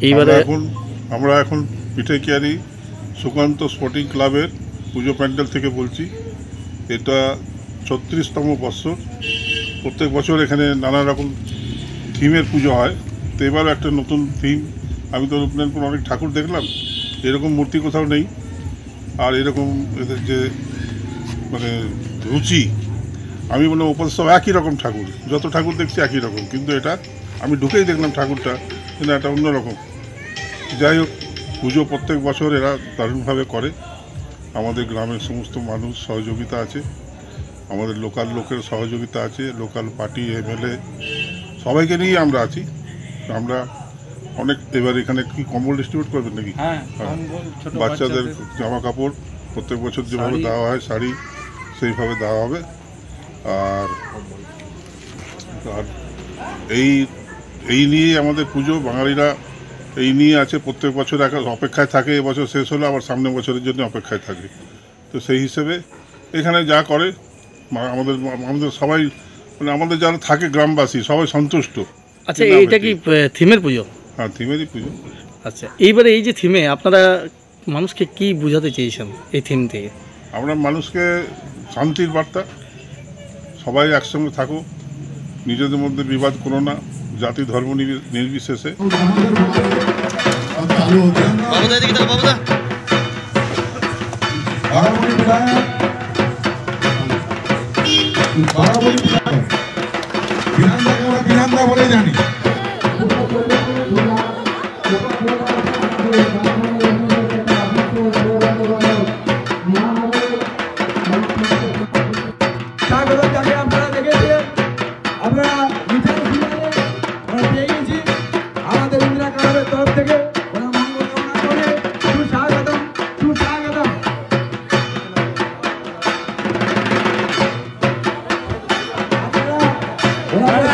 এইবারে আমরা এখন পিঠেকিয়ারি সুকান্ত স্পোর্টিং ক্লাবের পুজো প্যান্ডেল থেকে বলছি। এটা 36তম বছর। প্রত্যেক বছর এখানে নানা রকম থিমের পুজো হয়, তো এবারও একটা নতুন থিম। আমি তো রূপনারায়ণপুর অনেক ঠাকুর দেখলাম, এরকম মূর্তি কোথাও নেই। আর এরকম এদের যে মানে রুচি, আমি মনে ওপর সব একই রকম ঠাকুর, যত ঠাকুর দেখছি একই রকম, কিন্তু এটা আমি ঢুকেই দেখলাম ঠাকুরটা কিন্তু এটা অন্যরকম। যাই হোক, পুজো প্রত্যেক বছর এরা দারুণভাবে করে। আমাদের গ্রামের সমস্ত মানুষ সহযোগিতা আছে, আমাদের লোকাল লোকের সহযোগিতা আছে, লোকাল পার্টি এমএলএ সবাইকে নিয়েই আমরা আছি। আমরা অনেক এবার এখানে কি কম্বল ডিস্ট্রিবিউট করবেন নাকি? হ্যাঁ, বাচ্চাদের জামা কাপড় প্রত্যেক বছর যেভাবে দেওয়া হয়, শাড়ি সেইভাবে দেওয়া হবে। আর এই নিয়েই আমাদের পুজো, বাঙালিরা এই নিয়ে আছে, প্রত্যেক বছর এক অপেক্ষায় থাকে। এবছর শেষ হলে আবার সামনের বছরের জন্য অপেক্ষায় থাকে। তো সেই হিসেবে এখানে যা করে আমাদের সবাই, মানে আমাদের যারা থাকে গ্রামবাসী সবাই সন্তুষ্ট। আচ্ছা, এইটা কি থিমের পুজো? হ্যাঁ, থিমেরই পুজো। আচ্ছা, এইবারে এই যে থিমে আপনারা মানুষকে কি বোঝাতে চেয়েছেন এই থিম থেকে? আমরা মানুষকে শান্তির বার্তা, সবাই একসঙ্গে থাকো, নিজেদের মধ্যে বিবাদ করো না, জাতি ধর্ম নির্বিশেষে। বলে জানি আপনারা দেখেছেন, আমরা মিঠাই আমরা পেয়ে গেছি আমাদের ইন্দিরা ক্লাবের তরফ থেকে। ওরা মঙ্গল কামনা করে সুস্বাগতম, সুস্বাগতম। ওরা